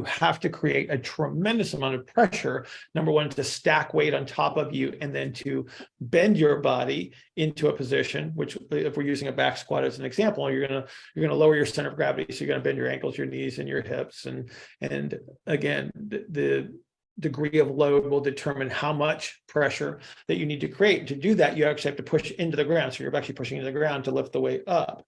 you have to create a tremendous amount of pressure, number one, to stack weight on top of you, and then to bend your body into a position, which if we're using a back squat as an example, you're gonna lower your center of gravity. So you're gonna bend your ankles, your knees, and your hips. And again, the degree of load will determine how much pressure that you need to create. To do that, you actually have to push into the ground. So you're actually pushing into the ground to lift the weight up,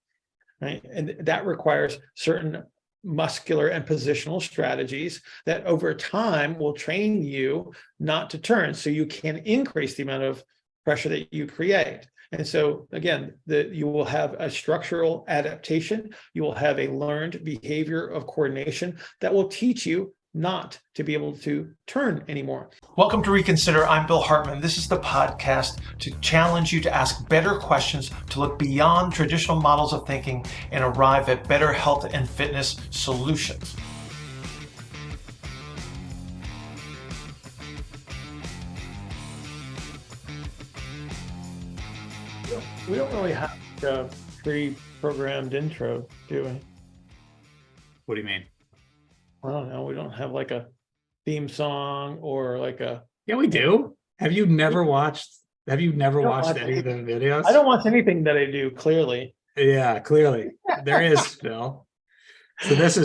right? And that requires certain muscular and positional strategies that over time will train you not to turn, so you can increase the amount of pressure that you create. And so again, you will have a structural adaptation, you will have a learned behavior of coordination that will teach you not to be able to turn anymore. Welcome to Reconsider. I'm Bill Hartman. This is the podcast to challenge you to ask better questions, to look beyond traditional models of thinking and arrive at better health and fitness solutions. We don't really have a pre-programmed intro, do we? What do you mean? I don't know. We don't have like a theme song or like a. Yeah, we do. Have you never watched any of the videos? I don't watch anything that I do, clearly. Yeah, clearly. There is, Bill. So this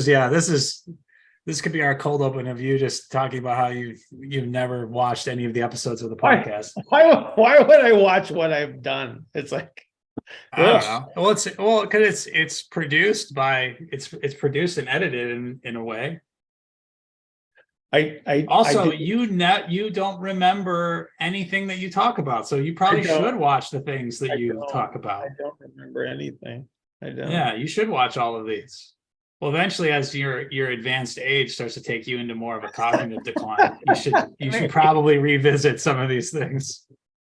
could be our cold open of you just talking about how you've never watched any of the episodes of the podcast. Why would I watch what I've done? It's like, I don't know. Well, because it's produced and edited in a way. You don't remember anything that you talk about, so you probably should watch the things that you talk about. I don't remember anything. I don't. Yeah, you should watch all of these. Well, eventually, as your advanced age starts to take you into more of a cognitive decline, you should probably revisit some of these things.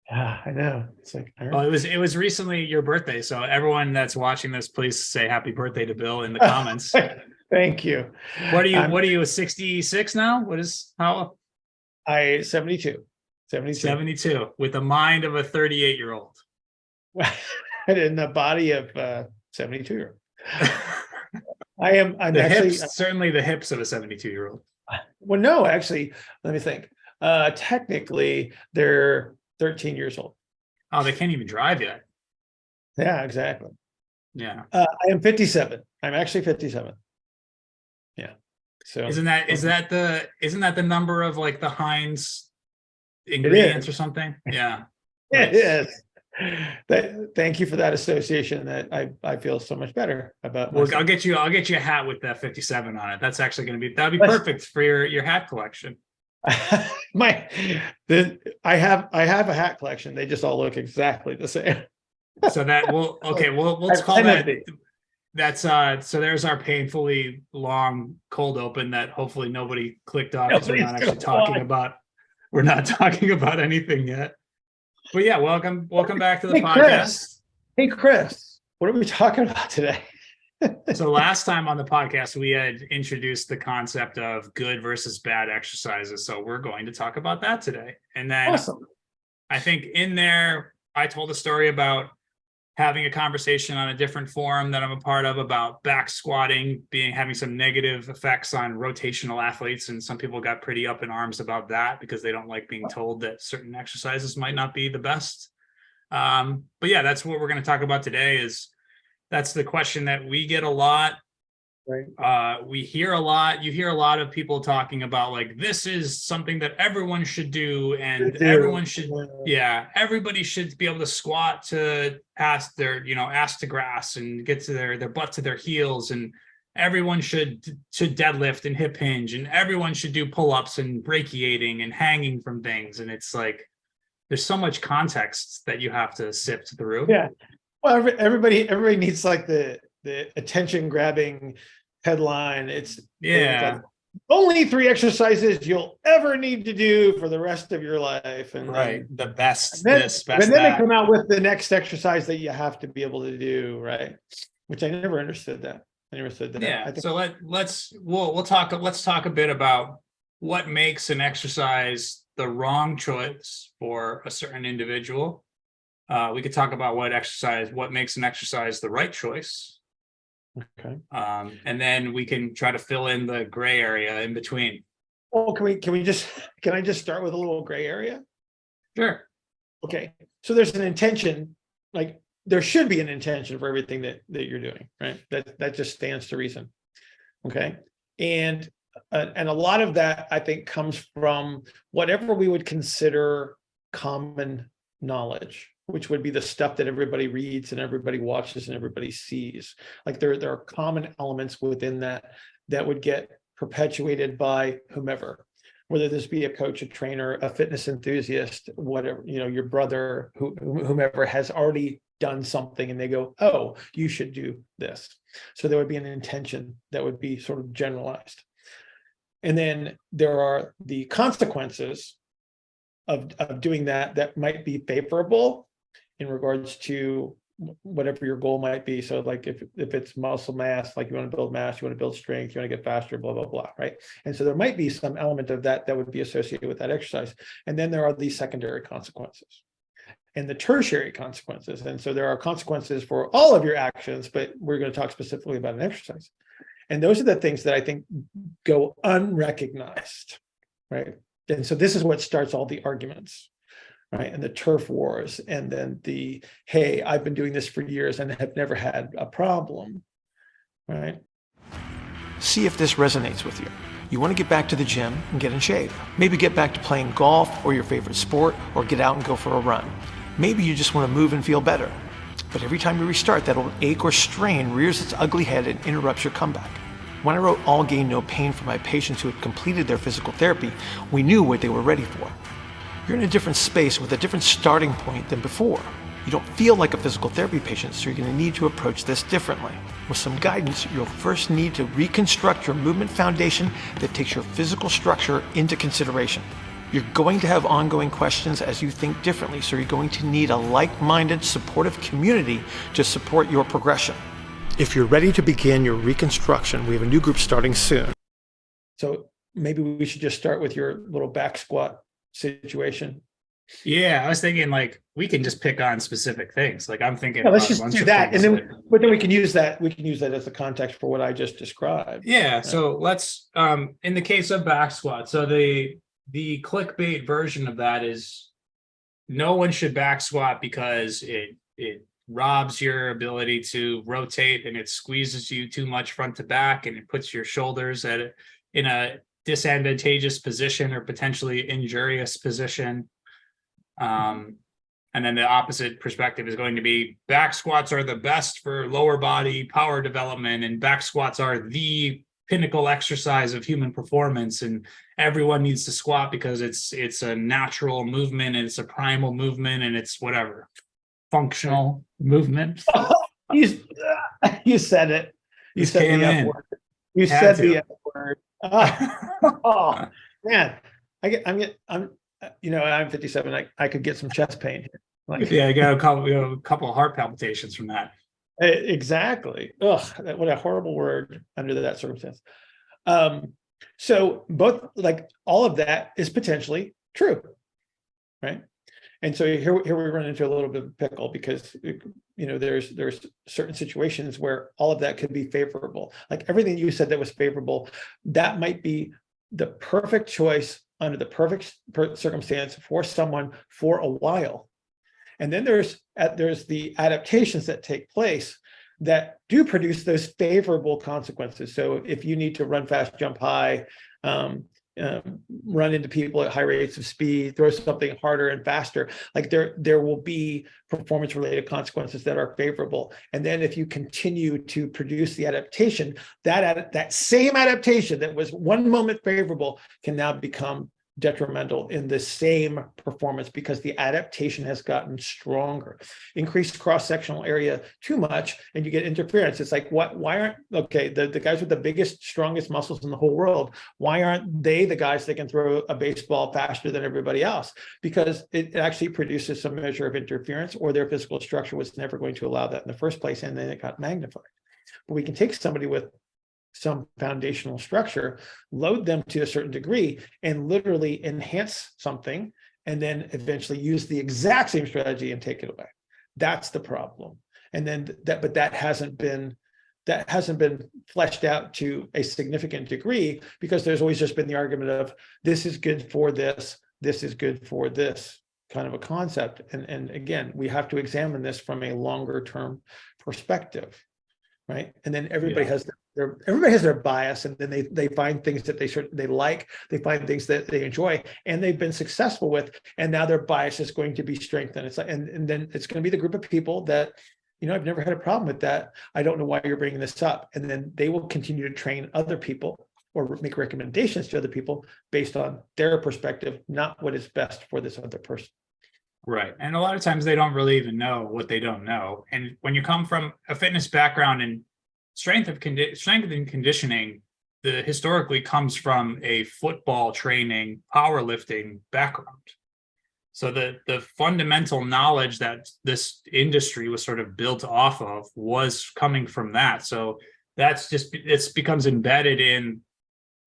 Yeah, I know. It's like, well, it was recently your birthday, so everyone that's watching this, please say happy birthday to Bill in the comments. Thank you. What are you 66 now? How? 72 with the mind of a 38-year-old. In the body of 72-year-old. I'm actually certainly the hips of a 72-year-old. Well, no, actually, let me think. Technically, they're 13 years old. Oh, they can't even drive yet. Yeah, exactly. Yeah. I am 57. I'm actually 57. Yeah. So isn't that the number of like the Heinz ingredients or something? Yeah. It is. Thank you for that association. That I feel so much better about. Well, I'll get you a hat with that 57 on it. That's actually that'd be perfect for your hat collection. I have a hat collection. They just all look exactly the same. So let's call that. That's so there's our painfully long cold open that hopefully nobody clicked off because we're not actually talking about. We're not talking about anything yet. But yeah, welcome back to the podcast. Hey Chris, what are we talking about today? So last time on the podcast, we had introduced the concept of good versus bad exercises. So we're going to talk about that today. And then awesome. I think in there, I told a story about having a conversation on a different forum that I'm a part of about back squatting having some negative effects on rotational athletes. And some people got pretty up in arms about that because they don't like being told that certain exercises might not be the best. But yeah, that's what we're going to talk about today. That's the question that we get a lot. Right. You hear a lot of people talking about like, this is something that everyone should do. And everybody should be able to squat to past their, ass to grass and get to their butt to their heels. And everyone should deadlift and hip hinge, and everyone should do pull-ups and brachiating and hanging from things. And it's like, there's so much context that you have to sift through. Yeah. Well, everybody needs like the attention grabbing headline. It's like, only 3 exercises you'll ever need to do for the rest of your life. And right. The best then, this, and best then that. They come out with the next exercise that you have to be able to do, right? Which I never understood that. Yeah. So let's talk a bit about what makes an exercise the wrong choice for a certain individual. We could talk about what makes an exercise the right choice. Okay. And then we can try to fill in the gray area in between. Well, can I just start with a little gray area? Sure. Okay. So there's an intention, like there should be an intention for everything that you're doing, right? That just stands to reason. Okay. And a lot of that, I think, comes from whatever we would consider common knowledge, which would be the stuff that everybody reads and everybody watches and everybody sees. Like there are common elements within that would get perpetuated by whomever, whether this be a coach, a trainer, a fitness enthusiast, whatever, your brother, whomever has already done something and they go, oh, you should do this. So there would be an intention that would be sort of generalized. And then there are the consequences of doing that might be favorable in regards to whatever your goal might be. So like if it's muscle mass, like you want to build mass, you want to build strength, you want to get faster, blah, blah, blah, right? And so there might be some element of that would be associated with that exercise. And then there are these secondary consequences and the tertiary consequences. And so there are consequences for all of your actions, but we're going to talk specifically about an exercise. And those are the things that I think go unrecognized, right? And so this is what starts all the arguments, right? And the turf wars, and then the, hey, I've been doing this for years and have never had a problem, right? See if this resonates with you. You want to get back to the gym and get in shape. Maybe get back to playing golf or your favorite sport, or get out and go for a run. Maybe you just want to move and feel better. But every time you restart, that old ache or strain rears its ugly head and interrupts your comeback. When I wrote All Gain, No Pain for my patients who had completed their physical therapy, we knew what they were ready for. You're in a different space with a different starting point than before. You don't feel like a physical therapy patient, so you're going to need to approach this differently. With some guidance, you'll first need to reconstruct your movement foundation that takes your physical structure into consideration. You're going to have ongoing questions as you think differently, so you're going to need a like-minded, supportive community to support your progression. If you're ready to begin your reconstruction, we have a new group starting soon. So maybe we should just start with your little back squat situation. Yeah, I was thinking like we can just pick on specific things. Like I'm thinking, let's just do that, and then but then we can use that as the context for what I just described. Yeah. So let's in the case of back squat. So the clickbait version of that is no one should back squat because it robs your ability to rotate and it squeezes you too much front to back and it puts your shoulders in a disadvantageous position or potentially injurious position. And then the opposite perspective is going to be back squats are the best for lower body power development, and back squats are the pinnacle exercise of human performance, and everyone needs to squat because it's a natural movement and it's a primal movement and it's whatever functional movement. You said it. You said the F word. You said the F word. Oh man, I'm 57. I could get some chest pain here. Like, yeah, I got a couple of heart palpitations from that. Exactly. Ugh, what a horrible word under that circumstance. So both, like, all of that is potentially true, right? And so here we run into a little bit of a pickle because there's certain situations where all of that could be favorable. Like everything you said that was favorable, that might be the perfect choice under the perfect circumstance for someone for a while. And then there's the adaptations that take place that do produce those favorable consequences. So if you need to run fast, jump high, run into people at high rates of speed, throw something harder and faster, like there will be performance related consequences that are favorable. And then if you continue to produce the adaptation, that same adaptation that was one moment favorable can now become detrimental in the same performance because the adaptation has gotten stronger. Increased cross-sectional area too much and you get interference. It's like, why aren't, the guys with the biggest, strongest muscles in the whole world, why aren't they the guys that can throw a baseball faster than everybody else? Because it actually produces some measure of interference, or their physical structure was never going to allow that in the first place, and then it got magnified. But we can take somebody with some foundational structure, load them to a certain degree, and literally enhance something, and then eventually use the exact same strategy and take it away. That's the problem. And then that hasn't been that hasn't been fleshed out to a significant degree, because there's always just been the argument of this is good for this is good for this kind of a concept. And again, we have to examine this from a longer term perspective, right? And then everybody has their bias, and then they find things that they like, they find things that they enjoy, and they've been successful with, and now their bias is going to be strengthened. It's like, and then it's going to be the group of people that, I've never had a problem with that. I don't know why you're bringing this up. And then they will continue to train other people or make recommendations to other people based on their perspective, not what is best for this other person. Right. And a lot of times they don't really even know what they don't know. And when you come from a fitness background and strength and conditioning, historically comes from a football training, powerlifting background. So the fundamental knowledge that this industry was sort of built off of was coming from that. So it becomes embedded in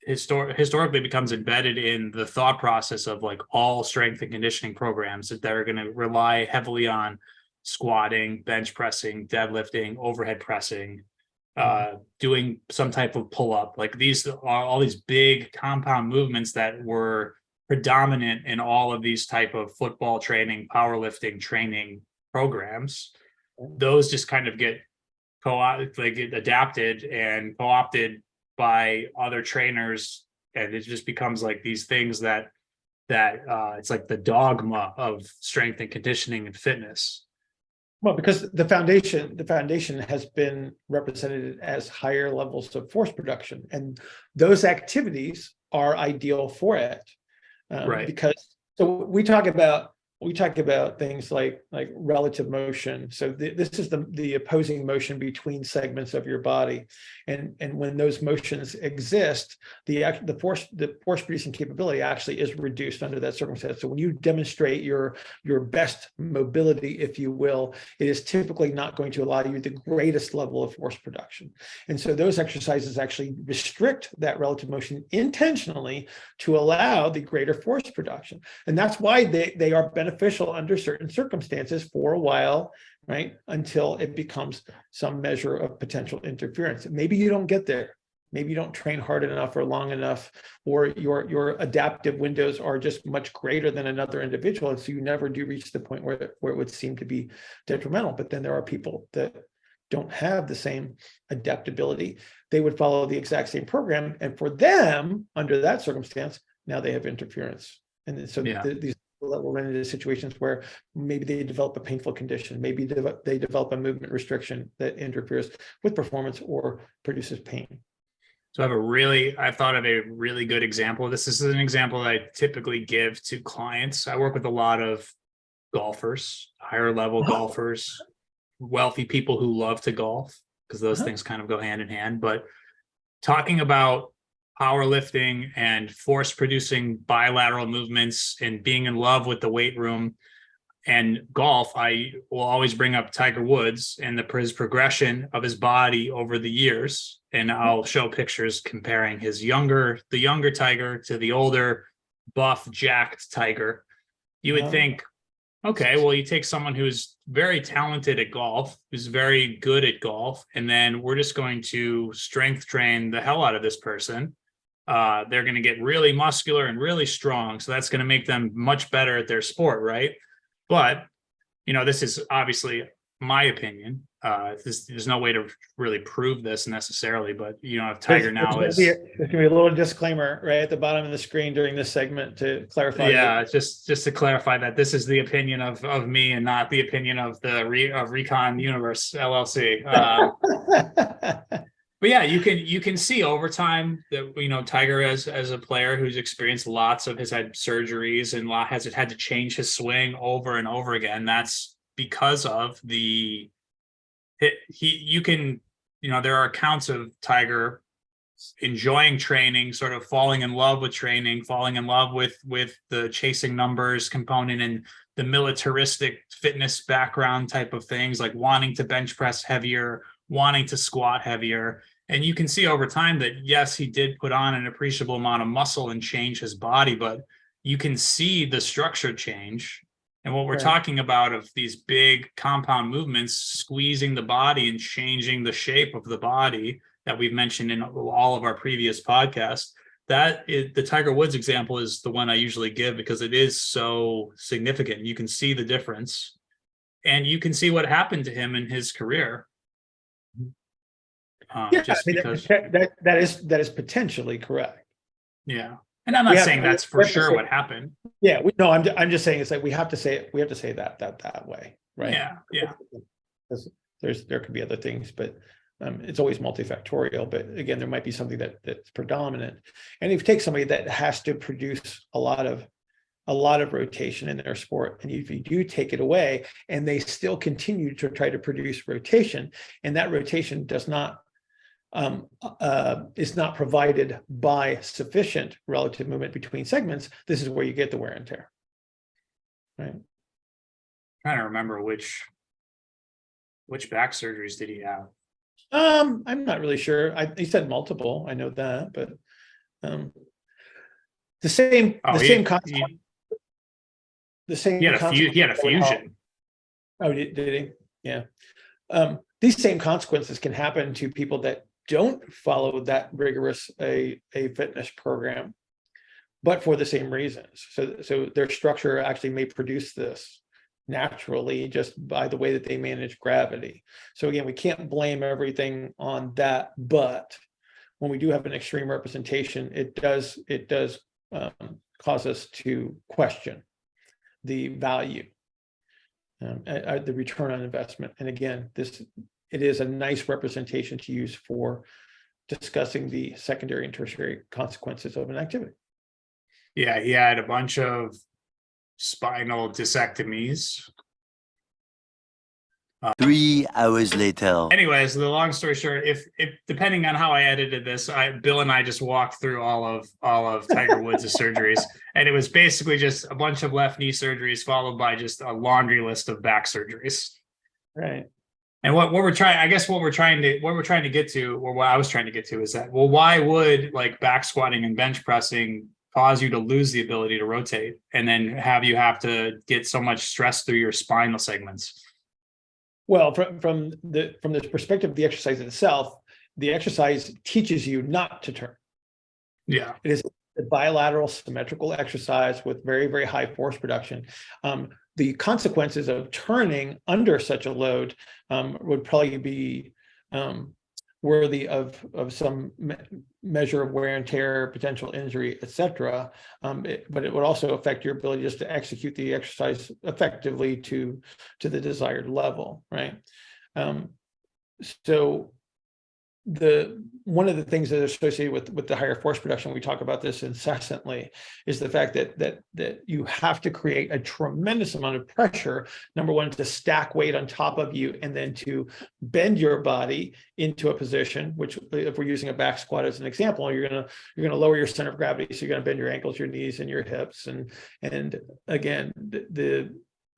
historically becomes embedded in the thought process of like all strength and conditioning programs that are going to rely heavily on squatting, bench pressing, deadlifting, overhead pressing, doing some type of pull-up. Like these are all these big compound movements that were predominant in all of these type of football training, powerlifting training programs. Those just kind of get adapted and co-opted by other trainers, and it just becomes like these things that it's like the dogma of strength and conditioning and fitness. Well, because the foundation has been represented as higher levels of force production, and those activities are ideal for it. Right. Because so we talk about things like relative motion. So this is the opposing motion between segments of your body, and when those motions exist, the force producing capability actually is reduced under that circumstance. So when you demonstrate your best mobility, if you will, it is typically not going to allow you the greatest level of force production. And so those exercises actually restrict that relative motion intentionally to allow the greater force production. And that's why they are beneficial under certain circumstances for a while, right? Until it becomes some measure of potential interference. Maybe you don't get there. Maybe you don't train hard enough or long enough, or your adaptive windows are just much greater than another individual. And so you never do reach the point where it would seem to be detrimental. But then there are people that don't have the same adaptability. They would follow the exact same program. And for them, under that circumstance, now they have interference. And so these that will run into situations where maybe they develop a painful condition, maybe they develop a movement restriction that interferes with performance or produces pain. So I thought of a really good example. This is an example that I typically give to clients. I work with a lot of golfers, higher level golfers, wealthy people who love to golf, because those things kind of go hand in hand. But talking about powerlifting and force producing bilateral movements and being in love with the weight room and golf, I will always bring up Tiger Woods and his progression of his body over the years. And I'll show pictures comparing the younger Tiger to the older, buff, jacked Tiger. You would think, okay, well, you take someone who's very talented at golf, who's very good at golf, and then we're just going to strength train the hell out of this person. They're going to get really muscular and really strong. So that's going to make them much better at their sport, right? But, this is obviously my opinion. There's no way to really prove this necessarily, but, if Tiger now is... There's going to be a little disclaimer right at the bottom of the screen during this segment to clarify. Yeah, just to clarify that this is the opinion of me and not the opinion of the RECON Universe LLC. But yeah, you can see over time that Tiger as a player who's experienced has had surgeries and has had to change his swing over and over again. That's because of there are accounts of Tiger enjoying training, sort of falling in love with training, falling in love with the chasing numbers component and the militaristic fitness background type of things, like wanting to bench press heavier, wanting to squat heavier. And you can see over time that, yes, he did put on an appreciable amount of muscle and change his body, but you can see the structure change. And what we're Right. talking about of these big compound movements, squeezing the body and changing the shape of the body that we've mentioned in all of our previous podcasts, the Tiger Woods example is the one I usually give because it is so significant. You can see the difference and you can see what happened to him in his career. Yeah, Just I mean, because, that is potentially correct. yeah. And I'm not saying that's for sure what happened. Yeah, no, I'm just saying it's like we have to say that way, right? Yeah. Because there could be other things, but it's always multifactorial. But again, there might be something that's predominant. And if you take somebody that has to produce a lot of rotation in their sport, and if you do take it away, and they still continue to try to produce rotation, and that rotation does not is not provided by sufficient relative movement between segments, this is where you get the wear and tear. Right. Trying to remember which back surgeries did he have? I'm not really sure. He said multiple. I know that, but the same concept. The same. He had a fusion. Oh, did he? Yeah. These same consequences can happen to people that don't follow that rigorous a fitness program, but for the same reasons. So their structure actually may produce this naturally just by the way that they manage gravity. So again, we can't blame everything on that, but when we do have an extreme representation, it does cause us to question the value, the return on investment. And again, it is a nice representation to use for discussing the secondary and tertiary consequences of an activity. Yeah, he had a bunch of spinal disectomies. 3 hours later. Anyways, the long story short, if depending on how I edited this, Bill and I just walked through all of Tiger Woods' surgeries, and it was basically just a bunch of left knee surgeries followed by just a laundry list of back surgeries. Right. And what I was trying to get to is that, well, why would like back squatting and bench pressing cause you to lose the ability to rotate and then have to get so much stress through your spinal segments? Well, from the perspective of the exercise itself, the exercise teaches you not to turn. Yeah. It is a bilateral symmetrical exercise with very, very high force production. The consequences of turning under such a load would probably be worthy of some measure of wear and tear, potential injury, etc. But it would also affect your ability just to execute the exercise effectively to the desired level, right? So one of the things that is associated with the higher force production, we talk about this incessantly, is the fact that you have to create a tremendous amount of pressure, number one, to stack weight on top of you, and then to bend your body into a position, which if we're using a back squat as an example, you're gonna lower your center of gravity, so you're gonna bend your ankles, your knees, and your hips, and again, the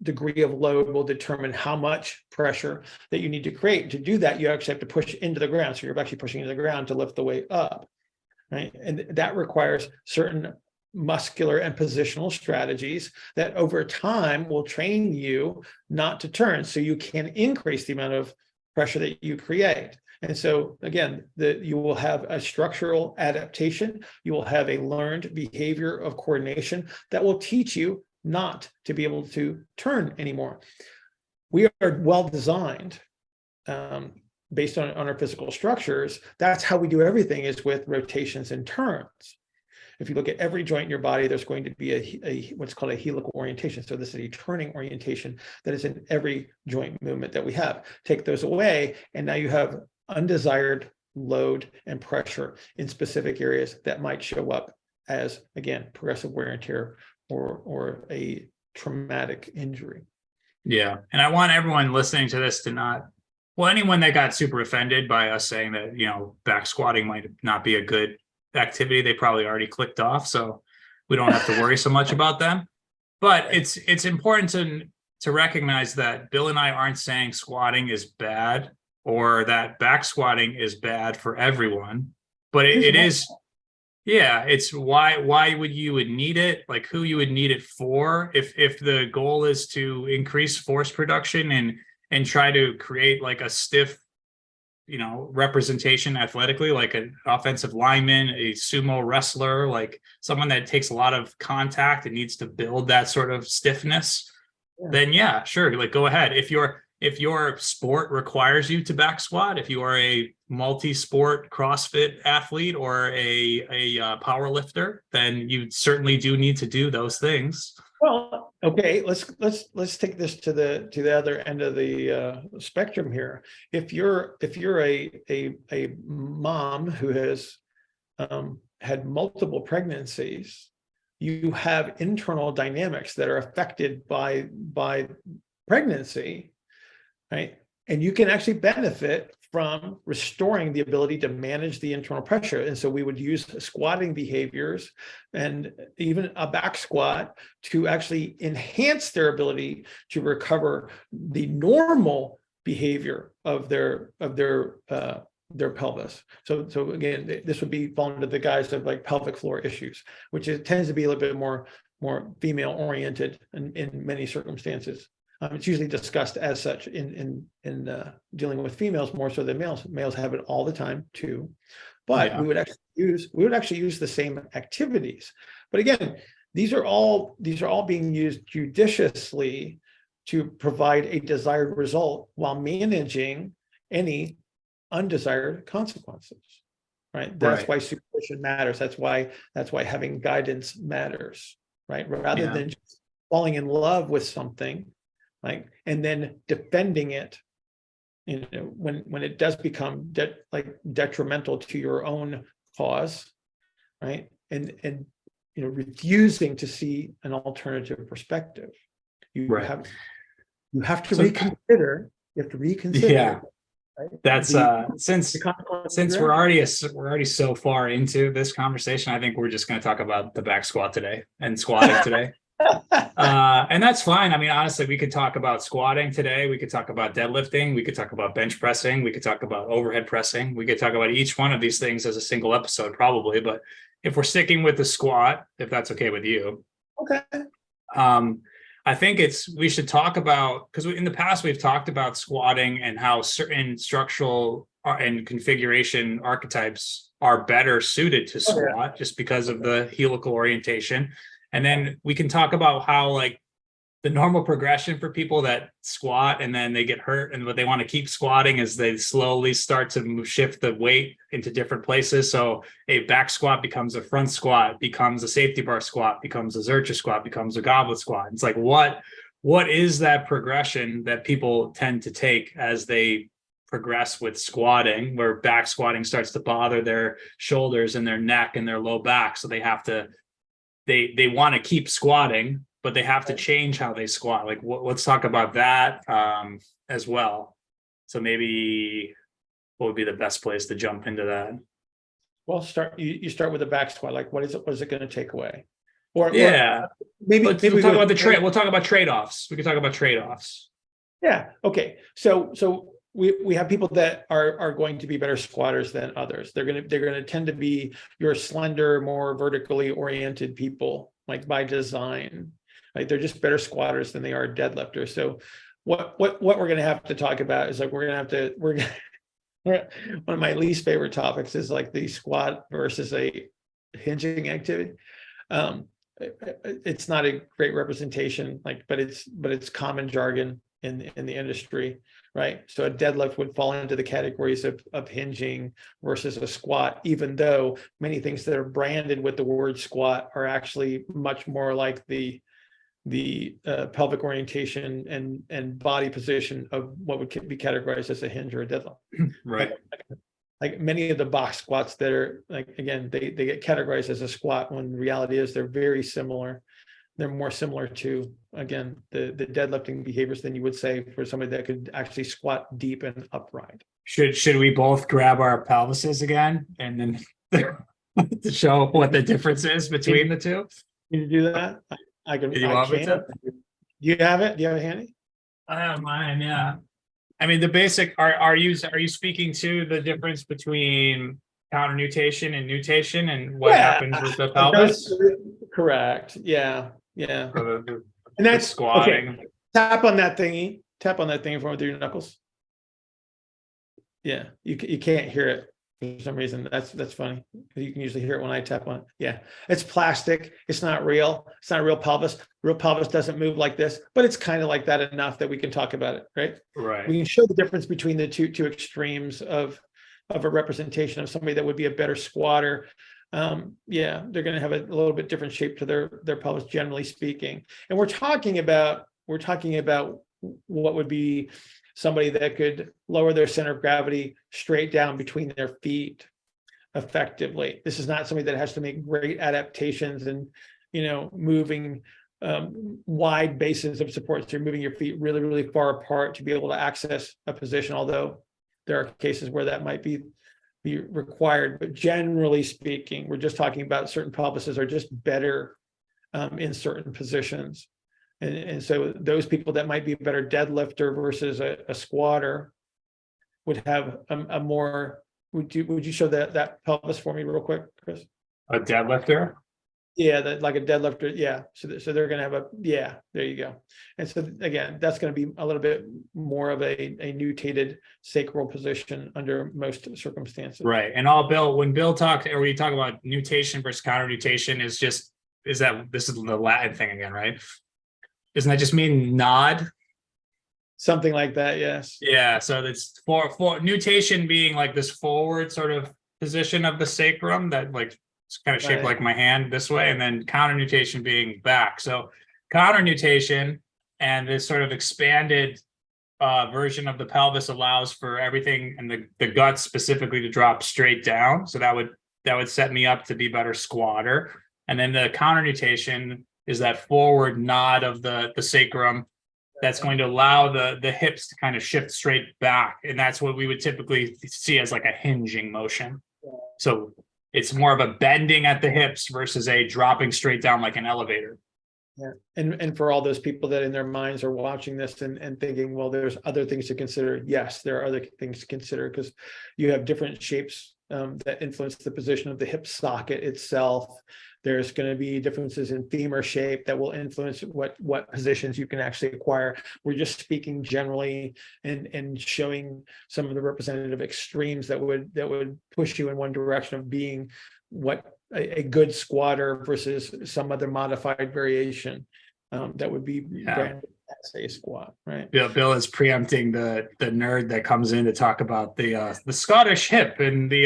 degree of load will determine how much pressure that you need to create. To do that, you actually have to push into the ground. So you're actually pushing into the ground to lift the weight up, right? And that requires certain muscular and positional strategies that over time will train you not to turn, so you can increase the amount of pressure that you create. And so again, you will have a structural adaptation. You will have a learned behavior of coordination that will teach you not to be able to turn anymore. We are well designed based on our physical structures. That's how we do everything, is with rotations and turns. If you look at every joint in your body, there's going to be a what's called a helical orientation. So this is a turning orientation that is in every joint movement that we have. Take those away, and now you have undesired load and pressure in specific areas that might show up as, again, progressive wear and tear or a traumatic injury. Yeah. And I want everyone listening to this to anyone that got super offended by us saying that, back squatting might not be a good activity, they probably already clicked off. So we don't have to worry so much about them. But it's important to recognize that Bill and I aren't saying squatting is bad or that back squatting is bad for everyone, but it is. Yeah, it's why would you would need it, like who you would need it for, if the goal is to increase force production and try to create like a stiff, representation athletically, like an offensive lineman, a sumo wrestler, like someone that takes a lot of contact and needs to build that sort of stiffness, then yeah, sure, like go ahead. If your sport requires you to back squat, if you are a multi-sport CrossFit athlete or a power lifter, then you certainly do need to do those things. Well, okay, let's take this to the other end of the spectrum here. If you're a mom who has had multiple pregnancies, you have internal dynamics that are affected by pregnancy, right? And you can actually benefit from restoring the ability to manage the internal pressure. And so we would use squatting behaviors and even a back squat to actually enhance their ability to recover the normal behavior of their pelvis. So again, this would be fall into the guise of like pelvic floor issues, which tends to be a little bit more female oriented in many circumstances. It's usually discussed as such in dealing with females more so than males. Males have it all the time too, but we would actually use the same activities. But again, these are all being used judiciously to provide a desired result while managing any undesired consequences. Right. That's why supervision matters. That's why having guidance matters. Right. Rather than just falling in love with something, like, and then defending it, when it does become detrimental to your own cause, right? And refusing to see an alternative perspective. You have to reconsider. You have to reconsider. Yeah. Right? That's since we're already so far into this conversation, I think we're just going to talk about the back squat today and squatting today. And that's fine. I mean, honestly, we could talk about squatting today. We could talk about deadlifting. We could talk about bench pressing. We could talk about overhead pressing. We could talk about each one of these things as a single episode, probably. But if we're sticking with the squat, if that's okay with you. Okay. I think we should talk about, because in the past we've talked about squatting and how certain structural and configuration archetypes are better suited to squat just because of the helical orientation. And then we can talk about how like the normal progression for people that squat and then they get hurt and what they want to keep squatting is they slowly start to shift the weight into different places. So a back squat becomes a front squat, becomes a safety bar squat, becomes a Zercher squat, becomes a goblet squat. It's like, what is that progression that people tend to take as they progress with squatting, where back squatting starts to bother their shoulders and their neck and their low back. So they have to, they want to keep squatting, but they have to change how they squat. Like, let's talk about that as well. So maybe what would be the best place to jump into that? Well, you start with a back squat. Like, what is it going to take away? Or maybe we'll talk about we'll talk about trade-offs. We can talk about trade-offs. Yeah. Okay. So we have people that are going to be better squatters than others. They're going to tend to be your slender, more vertically oriented people, like by design. Like, they're just better squatters than they are deadlifters. So what we're going to have to talk about is like one of my least favorite topics is like the squat versus a hinging activity. It's not a great representation, but it's common jargon in the industry, right? So a deadlift would fall into the categories of hinging versus a squat, even though many things that are branded with the word squat are actually much more like the pelvic orientation and body position of what would be categorized as a hinge or a deadlift. Right. Like many of the box squats that are like, again, they get categorized as a squat when the reality is they're very similar. They're more similar to, again, the deadlifting behaviors than you would say for somebody that could actually squat deep and upright. Should we both grab our pelvises again and then to show what the difference is between the two? Can you do that? I can. Do you want me to? Do you have it? Do you have it handy? I have mine. Yeah. I mean, the basic. Are you speaking to the difference between counter nutation and nutation and what happens with the pelvis. Correct. Yeah. Yeah. For And that's squatting. Okay. Tap on that thingy. Tap on that thing with your knuckles. Yeah, you can't hear it for some reason. That's funny. You can usually hear it when I tap on it. Yeah, it's plastic. It's not real. It's not a real pelvis. Real pelvis doesn't move like this, but it's kind of like that enough that we can talk about it, right? Right. We can show the difference between the two extremes of a representation of somebody that would be a better squatter. Yeah, they're going to have a little bit different shape to their pelvis, generally speaking. And we're talking about what would be somebody that could lower their center of gravity straight down between their feet effectively. This is not somebody that has to make great adaptations and, moving wide bases of support. So you're moving your feet really, really far apart to be able to access a position, although there are cases where that might be required. But generally speaking, we're just talking about certain pelvises are just better in certain positions. And so those people that might be a better deadlifter versus a squatter would have a more. Would you show that pelvis for me real quick, Chris? A deadlifter? Yeah, like a deadlifter. Yeah. So they're going to have there you go. And so again, that's going to be a little bit more of a nutated sacral position under most circumstances. Right. And when Bill talked, or we talk about nutation versus counter nutation, this is the Latin thing again, right? Doesn't that just mean nod? Something like that, yes. Yeah, so it's for nutation being like this forward sort of position of the sacrum that like it's kind of shaped like my hand this way, and then counter nutation being back. So counter nutation and this sort of expanded version of the pelvis allows for everything and the gut specifically to drop straight down. So that would set me up to be better squatter. And then the counter nutation is that forward nod of the sacrum that's going to allow the hips to kind of shift straight back. And that's what we would typically see as like a hinging motion. So it's more of a bending at the hips versus a dropping straight down like an elevator. Yeah. And for all those people that in their minds are watching this and thinking, well, there's other things to consider. Yes, there are other things to consider because you have different shapes that influence the position of the hip socket itself. There's going to be differences in femur shape that will influence what positions you can actually acquire. We're just speaking generally and showing some of the representative extremes that would push you in one direction of being what a good squatter versus some other modified variation that would be branded as a squat, right? Bill is preempting the nerd that comes in to talk about the Scottish hip and the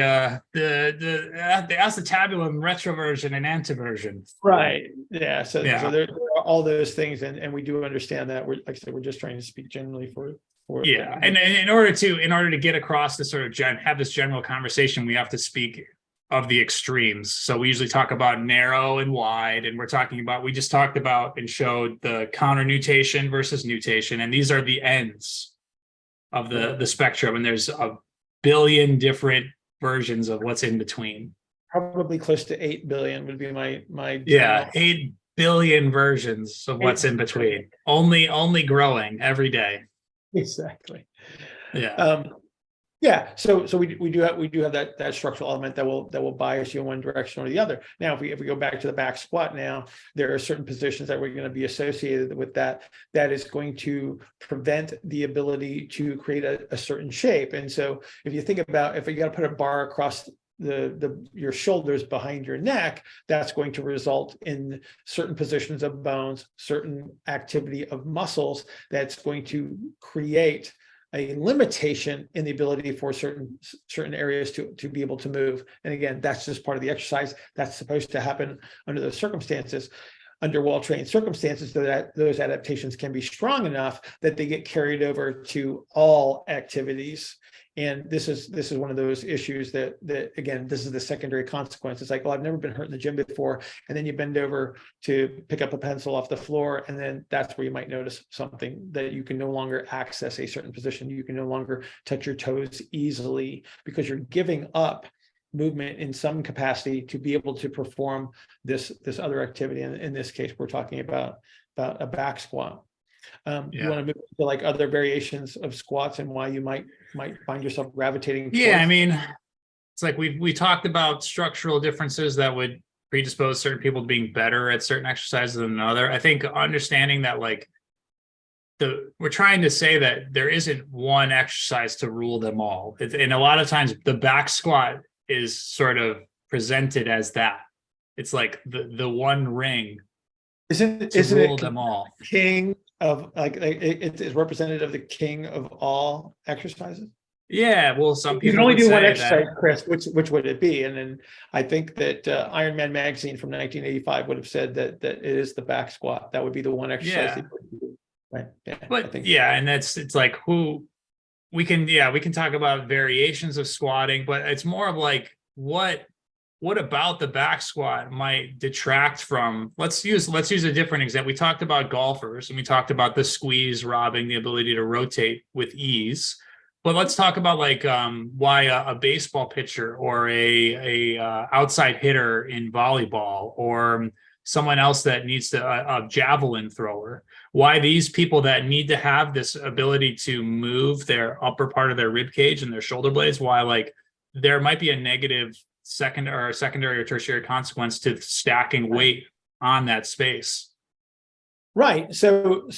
acetabulum retroversion and anteversion. Right. Yeah. So there are all those things, and we do understand that. Like I said, we're just trying to speak generally for and in order to get across this sort of have this general conversation, we have to speak of the extremes. So we usually talk about narrow and wide, and we just talked about and showed the counter nutation versus nutation. And these are the ends of the spectrum. And there's a billion different versions of what's in between. Probably close to 8 billion would be my 8 billion versions of what's in between. Only growing every day. Exactly. Yeah. So we do have that structural element that will bias you in one direction or the other. Now, if we go back to the back squat, now there are certain positions that we're going to be associated with that is going to prevent the ability to create a certain shape. And so if you think about if you got to put a bar across your shoulders behind your neck, that's going to result in certain positions of bones, certain activity of muscles that's going to create a limitation in the ability for certain areas to be able to move. And again, that's just part of the exercise. That's supposed to happen under those circumstances. Under well-trained circumstances, so that those adaptations can be strong enough that they get carried over to all activities. And this is one of those issues that again, this is the secondary consequence. It's like, well, I've never been hurt in the gym before. And then you bend over to pick up a pencil off the floor. And then that's where you might notice something that you can no longer access a certain position. You can no longer touch your toes easily because you're giving up movement in some capacity to be able to perform this other activity. And in this case, we're talking about a back squat. You want to move to like other variations of squats and why you might find yourself gravitating towards? I mean, it's like we talked about structural differences that would predispose certain people to being better at certain exercises than another. I think understanding that like we're trying to say that there isn't one exercise to rule them all. And a lot of times the back squat is sort of presented as that. It's like the one ring Isn't to rule it them all. king of like it is representative of the king of all exercises? Yeah, well, some people You can only would do one say exercise, that. Chris. Which would it be? And then I think that Ironman magazine from 1985 would have said that it is the back squat. That would be the one exercise. Yeah. they would do. Right. Yeah. I But think yeah, and it's like we can talk about variations of squatting, but it's more of like what about the back squat might detract from, let's use a different example. We talked about golfers and we talked about the squeeze robbing the ability to rotate with ease. But let's talk about like why a baseball pitcher or a outside hitter in volleyball or someone else that needs to a javelin thrower, why these people that need to have this ability to move their upper part of their rib cage and their shoulder blades, why like there might be a negative secondary or tertiary consequence to stacking weight on that space. right. So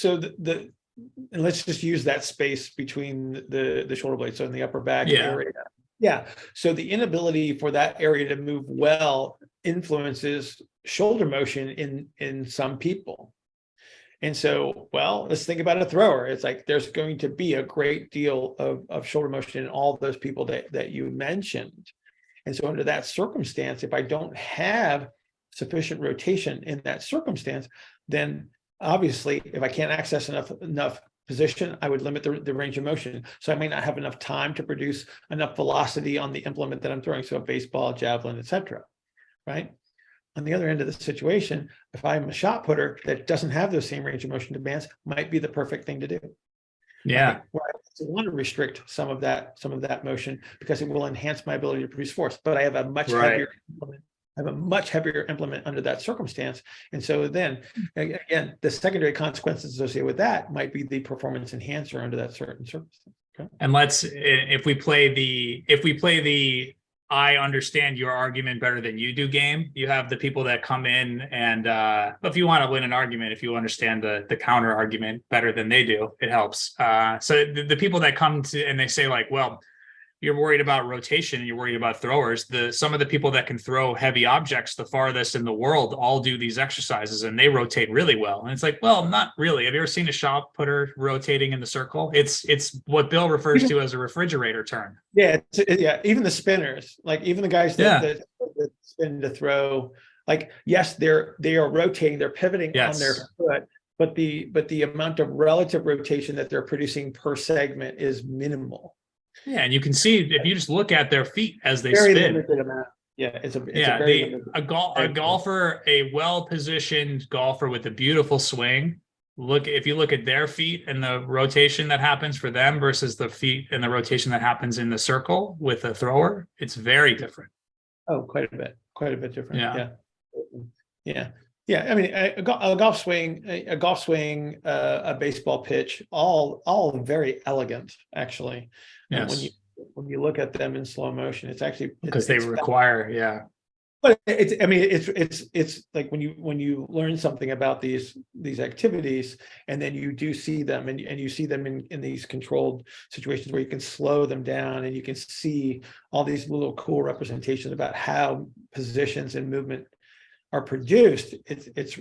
and let's just use that space between the shoulder blades, so in the upper back area. Yeah. So the inability for that area to move well influences shoulder motion in some people. And so, well, let's think about a thrower. It's like there's going to be a great deal of shoulder motion in all those people that you mentioned. And so under that circumstance, if I don't have sufficient rotation in that circumstance, then obviously, if I can't access enough position, I would limit the range of motion. So I may not have enough time to produce enough velocity on the implement that I'm throwing. So a baseball, javelin, etc. Right? On the other end of the situation, if I'm a shot putter that doesn't have those same range of motion demands, might be the perfect thing to do. Yeah. Where I want to restrict some of that motion because it will enhance my ability to produce force. But I have a much heavier implement. I have a much heavier implement under that circumstance. And so then again, the secondary consequences associated with that might be the performance enhancer under that certain circumstance. Okay. And if we play the I understand your argument better than you do game, you have the people that come in and if you want to win an argument, if you understand the counter argument better than they do, it helps. So the people that come to and they say like, well, you're worried about rotation and you're worried about throwers. Some of the people that can throw heavy objects the farthest in the world all do these exercises and they rotate really well. And it's like, well, not really. Have you ever seen a shot putter rotating in the circle? It's what Bill refers to as a refrigerator turn. Yeah, even the spinners, like even the guys that spin to throw, like yes, they are rotating, they're pivoting on their foot, but the amount of relative rotation that they're producing per segment is minimal. Yeah, and you can see if you just look at their feet as they very spin. Limited amount. Yeah, a golfer, a well-positioned golfer with a beautiful swing. If you look at their feet and the rotation that happens for them versus the feet and the rotation that happens in the circle with a thrower, it's very different. Oh, quite a bit different. Yeah. I mean, a golf swing, a baseball pitch, all very elegant, actually. Yes. When you look at them in slow motion, it's actually because they require, But it's like when you learn something about these activities, and then you do see them, and you see them in these controlled situations where you can slow them down, and you can see all these little cool representations about how positions and movement are produced. It's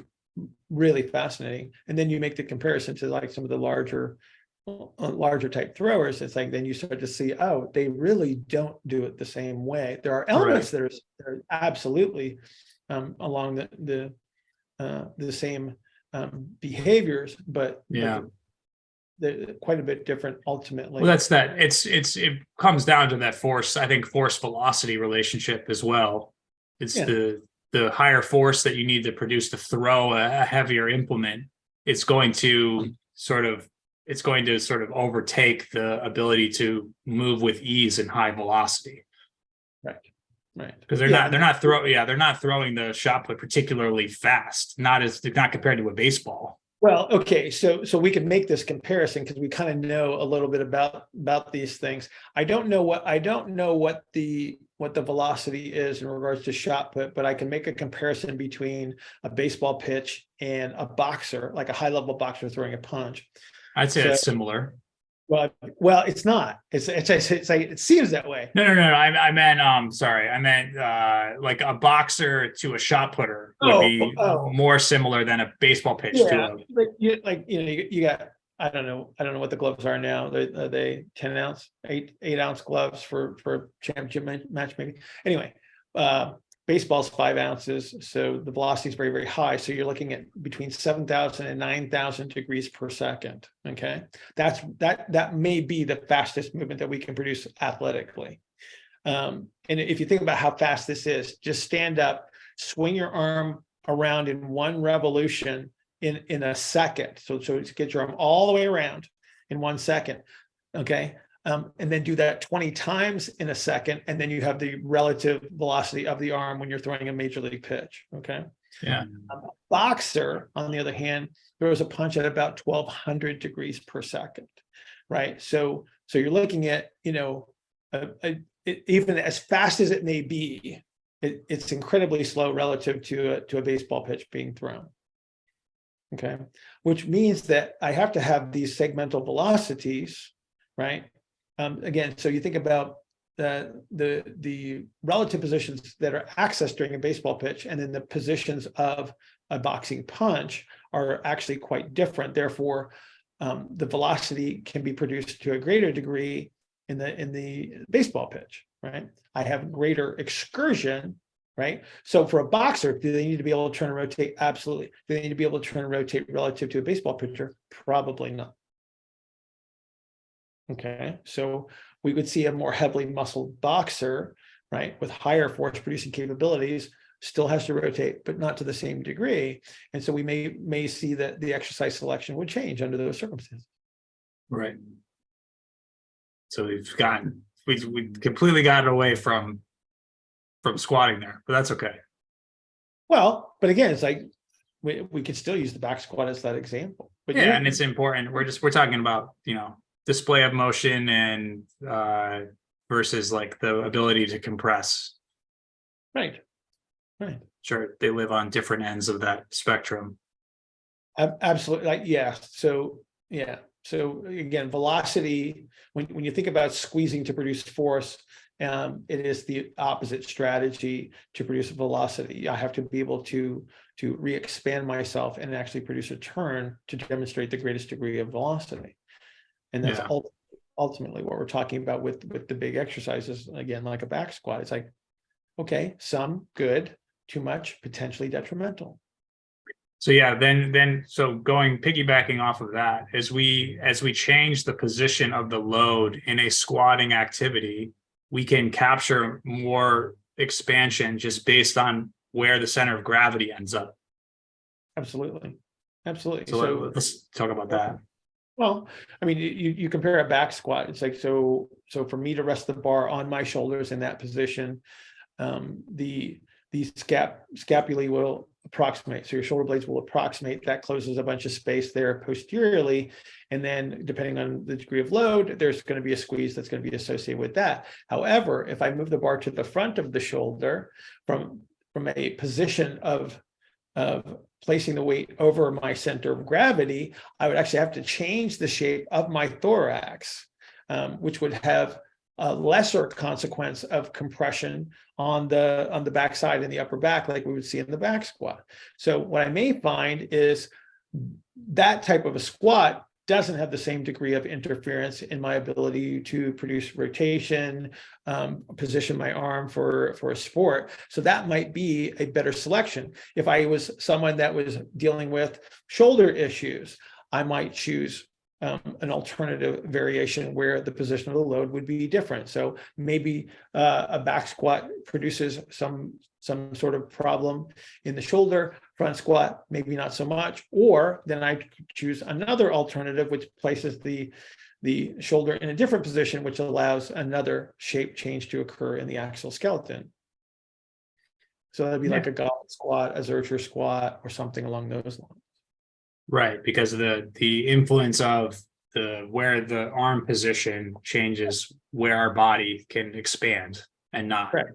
really fascinating. And then you make the comparison to like some of the larger type throwers. It's like then you start to see, oh, they really don't do it the same way. There are elements that are absolutely along the same behaviors, but they're quite a bit different ultimately. Well, that's that. It comes down to that force. I think force velocity relationship as well. It's the higher force that you need to produce to throw a heavier implement. It's going to sort of overtake the ability to move with ease and high velocity. Right. Because they're not throwing the shot put particularly fast, not compared to a baseball. Well, okay, so we can make this comparison because we kind of know a little bit about these things. I don't know what the what the velocity is in regards to shot put, but I can make a comparison between a baseball pitch and a boxer, like a high level boxer throwing a punch. I'd say it's similar. Well, it's not. It's like, it seems that way. No. I meant sorry. I meant like a boxer to a shot putter would be more similar than a baseball pitch to a. You got. I don't know what the gloves are now. Are they 10 ounce, 8 ounce gloves for championship match maybe. Anyway, baseball's 5 ounces, so the velocity is very, very high. So you're looking at between 7,000 and 9,000 degrees per second. Okay, that may be the fastest movement that we can produce athletically. And if you think about how fast this is, just stand up, swing your arm around in one revolution in a second. So get your arm all the way around in 1 second. Okay. And then do that 20 times in a second. And then you have the relative velocity of the arm when you're throwing a major league pitch. Okay. Yeah. A boxer, on the other hand, throws a punch at about 1,200 degrees per second. Right. So you're looking at, even as fast as it may be, it's incredibly slow relative to a baseball pitch being thrown. Okay, which means that I have to have these segmental velocities, right? Again, so you think about the relative positions that are accessed during a baseball pitch, and then the positions of a boxing punch are actually quite different. Therefore, the velocity can be produced to a greater degree in the baseball pitch, right? I have greater excursion. Right. So for a boxer, do they need to be able to turn and rotate? Absolutely. Do they need to be able to turn and rotate relative to a baseball pitcher? Probably not. Okay. So we would see a more heavily muscled boxer, right, with higher force producing capabilities, still has to rotate, but not to the same degree. And so we may see that the exercise selection would change under those circumstances. Right. So we completely got away from squatting there, but that's okay. Well, but again, it's like we could still use the back squat as that example. But yeah, and it's important. We're talking about, display of motion and versus like the ability to compress. Right. Sure, they live on different ends of that spectrum. Absolutely. So again, velocity, when you think about squeezing to produce force, it is the opposite strategy to produce velocity. I have to be able to re-expand myself and actually produce a turn to demonstrate the greatest degree of velocity. And that's ultimately what we're talking about with the big exercises. Again, like a back squat, it's like, okay, some good, too much, potentially detrimental. So yeah, then so piggybacking off of that, as we change the position of the load in a squatting activity, we can capture more expansion just based on where the center of gravity ends up. Absolutely. So let's talk about that. Well, I mean, you compare a back squat. It's like, so for me to rest the bar on my shoulders in that position, the scapulae will approximate. So your shoulder blades will approximate. That closes a bunch of space there posteriorly. And then depending on the degree of load, there's going to be a squeeze that's going to be associated with that. However, if I move the bar to the front of the shoulder from a position of placing the weight over my center of gravity, I would actually have to change the shape of my thorax, which would have a lesser consequence of compression on the backside and the upper back, like we would see in the back squat. So what I may find is that type of a squat doesn't have the same degree of interference in my ability to produce rotation, position my arm for a sport. So that might be a better selection. If I was someone that was dealing with shoulder issues, I might choose an alternative variation where the position of the load would be different. So maybe a back squat produces some sort of problem in the shoulder, front squat, maybe not so much, or then I choose another alternative, which places the shoulder in a different position, which allows another shape change to occur in the axial skeleton. So that'd be like a goblet squat, a Zercher squat, or something along those lines. Right, because of the influence of where the arm position changes where our body can expand. and not. Correct.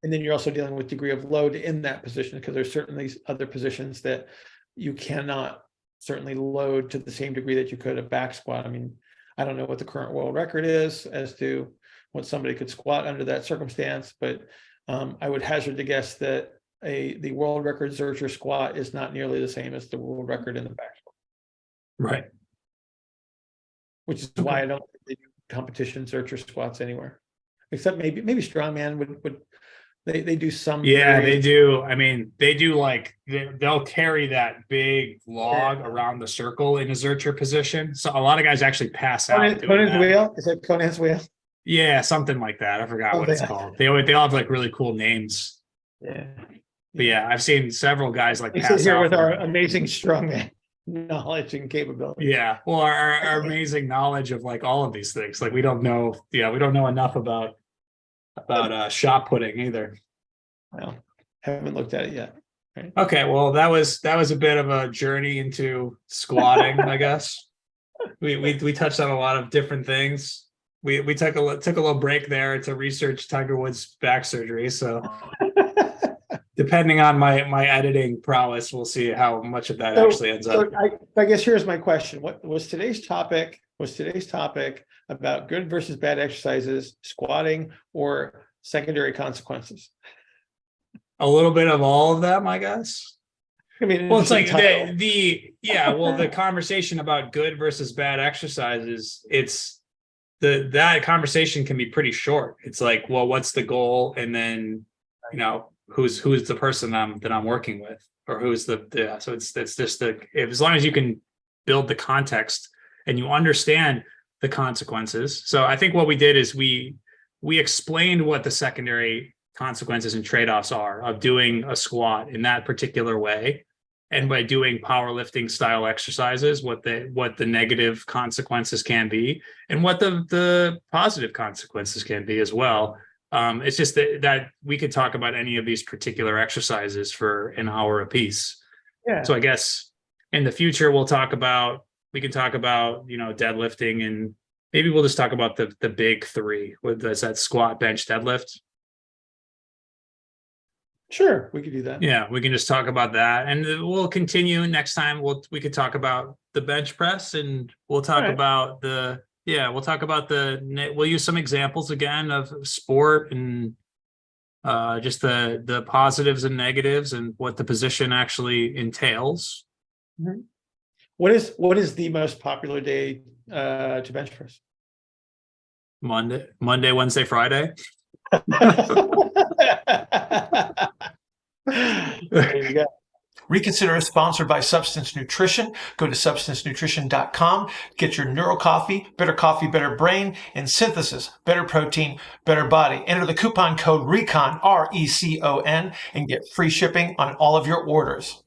And then you're also dealing with degree of load in that position, because there's certainly other positions that you cannot certainly load to the same degree that you could a back squat. I mean, I don't know what the current world record is as to what somebody could squat under that circumstance, but I would hazard to guess that the world record Zercher squat is not nearly the same as the world record in the back squat. Right. Which is why I don't think they do competition Zercher squats anywhere, except maybe strongman would they do some. Yeah, they do. I mean, they do like they'll carry that big log around the circle in a Zercher position. So a lot of guys actually pass out. Conan's wheel? Is it Conan's wheel? Yeah, something like that. I forgot what it's called. They all have like really cool names. Yeah. But yeah, I've seen several guys like We pass sit here out with our amazing strongman knowledge and capability. Yeah, well, our amazing knowledge of like all of these things. Like we don't know enough about shot putting either. Well, haven't looked at it yet. Right? Okay, well that was a bit of a journey into squatting, I guess. We touched on a lot of different things. We took a little break there to research Tiger Woods' back surgery. So depending on my editing prowess, we'll see how much of that actually ends up. I guess here's my question: what was today's topic? Was today's topic about good versus bad exercises, squatting, or secondary consequences? A little bit of all of them, I guess. I mean, well, it's like the conversation about good versus bad exercises. It's that conversation can be pretty short. It's like, well, what's the goal, and then who's the person that I'm working with, or who's so it's just as long as you can build the context and you understand the consequences. So I think what we did is we explained what the secondary consequences and trade-offs are of doing a squat in that particular way, and by doing powerlifting style exercises, what the negative consequences can be and what the positive consequences can be as well. It's just that we could talk about any of these particular exercises for an hour apiece. Yeah. So I guess in the future we can talk about deadlifting, and maybe we'll just talk about the big three. That's that squat, bench, deadlift. Sure, we could do that. Yeah, we can just talk about that, and we'll continue next time. We could talk about the bench press, and we'll talk about we'll use some examples again of sport and just the positives and negatives and what the position actually entails. Mm-hmm. What is the most popular day to bench press? Monday, Wednesday, Friday. There you go. Reconsider is sponsored by Substance Nutrition. Go to substancenutrition.com. Get your Neuro Coffee, better brain, and Synthesis, better protein, better body. Enter the coupon code RECON, RECON, and get free shipping on all of your orders.